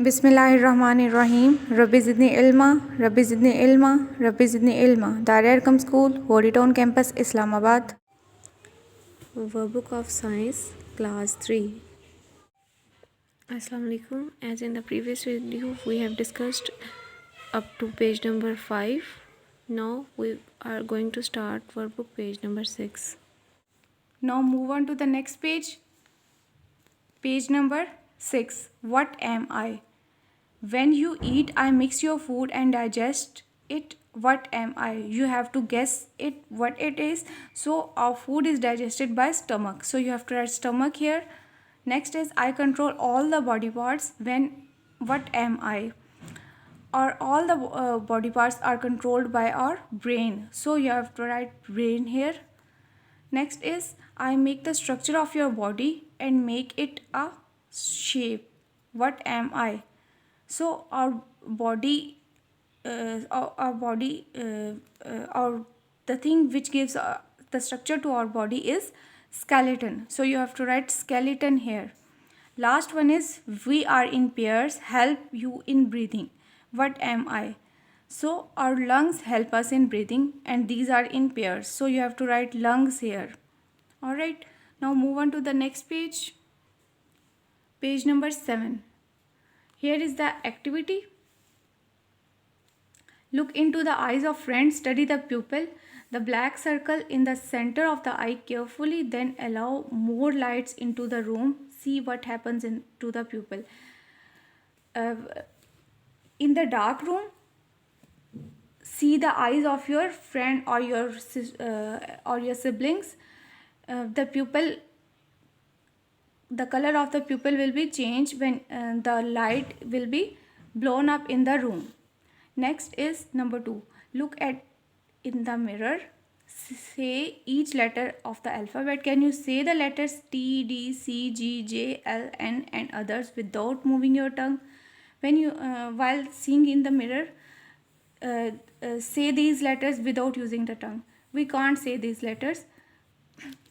Bismillahirrahmanirrahim. Rabbi zidni ilma, Rabbi zidni ilma, Rabbi zidni ilma. Darul Arqam School, Holy Town Campus, Islamabad. Workbook of Science, Class 3. Assalamu alaikum. As in the previous video, we have discussed up to page number 5. Now we are going to start workbook page number 6. Now move on to the next page. Page number 6. What am I? When you eat, I mix your food and digest it. What am I? You have to guess it what it is. So our food is digested by stomach. So you have to write stomach here. Next is I control all the body parts. What am I? Or all the body parts are controlled by our brain. So you have to write brain here. Next is I make the structure of your body and make it a shape. What am I? So our body, our the thing which gives the structure to our body is skeleton. So you have to write skeleton here. Last one is we are in pairs, help you in breathing. What am I? So our lungs help us in breathing and these are in pairs. So you have to write lungs here. Alright, now move on to the next page. Page number 7. Here is the activity. Look into the eyes of friend, study the pupil, the black circle in the center of the eye carefully, then allow more lights into the room. See what happens into the pupil. In the dark room, see the eyes of your friend or your siblings. The color of the pupil will be changed when the light will be blown up in the room. Next is number 2. Look at in the mirror. Say each letter of the alphabet. Can you say the letters T, D, C, G, J, L, N and others without moving your tongue? When you while seeing in the mirror, say these letters without using the tongue. We can't say these letters.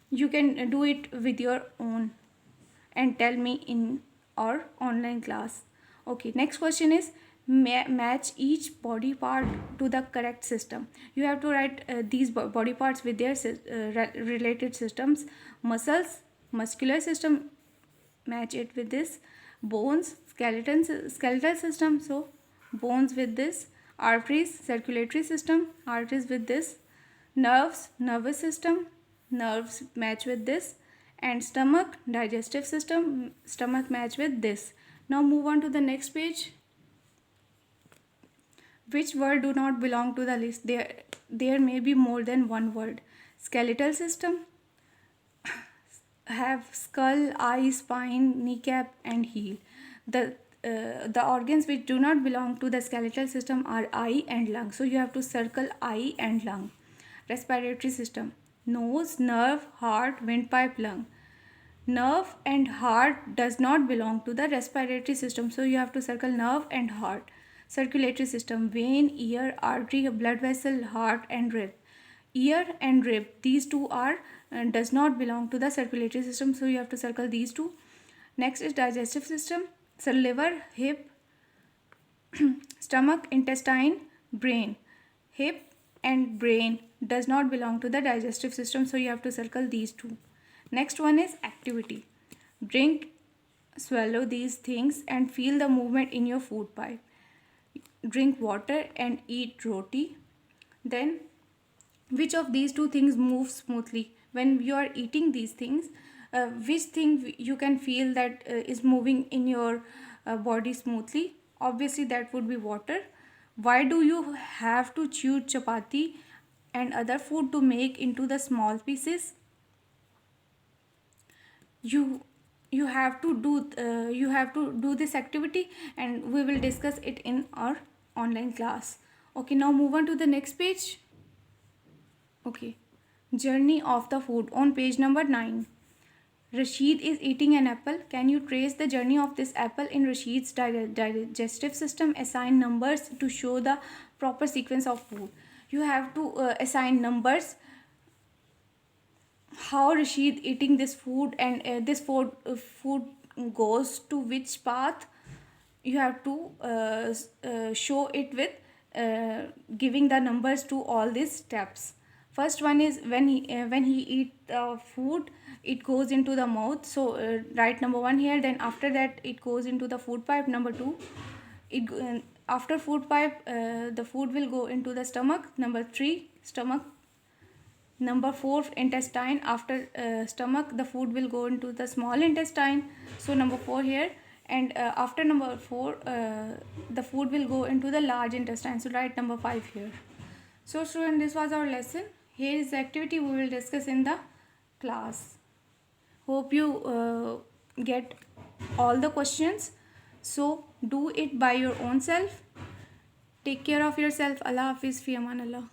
You can do it with your own and tell me in our online class. Okay, next question is match each body part to the correct system. You have to write these body parts with their related systems. Muscles, muscular system, match it with this. Bones, skeletal system, so bones with this. Arteries, circulatory system, arteries with this. Nerves, nervous system, nerves match with this. And stomach, digestive system, stomach match with this. Now move on to the next page. Which word do not belong to the list? There may be more than one word. Skeletal system have skull, eye, spine, kneecap and heel. The organs which do not belong to the skeletal system are eye and lung. So you have to circle eye and lung. Respiratory system, nose, nerve, heart, windpipe, lung. Nerve and heart does not belong to the respiratory system. So you have to circle nerve and heart. Circulatory system, vein, ear, artery, blood vessel, heart and rib. Ear and rib, these two are does not belong to the circulatory system. So you have to circle these two. Next is digestive system. So liver, hip, stomach, intestine, brain. Hip and brain does not belong to the digestive system. So you have to circle these two. Next one is activity. Drink, swallow these things and feel the movement in your food pipe. Drink water and eat roti. Then which of these two things moves smoothly? When you are eating these things, which thing you can feel that is moving in your body smoothly? Obviously that would be water. Why do you have to chew chapati and other food to make into the small pieces? You have to do this activity and we will discuss it in our online class. Okay, now move on to the next page. Okay, journey of the food on page number 9. Rashid is eating an apple. Can you trace the journey of this apple in Rashid's digestive system? Assign numbers to show the proper sequence of food. You have to assign numbers how Rashid eating this food and this food goes to which path you have to show it with giving the numbers to all these steps. First one is when he eat food, it goes into the mouth, so write number 1 here. Then after that it goes into the food pipe. Number 2, after food pipe, the food will go into the stomach. Number 3, stomach. Number 4, intestine. After stomach, the food will go into the small intestine, so number 4 here. And after number 4, the food will go into the large intestine, so write number 5 here. So student, this was our lesson. Here is the activity we will discuss in the class. Hope you get all the questions, so do it by your own self. Take care of yourself. Allah Hafiz, fi aman Allah.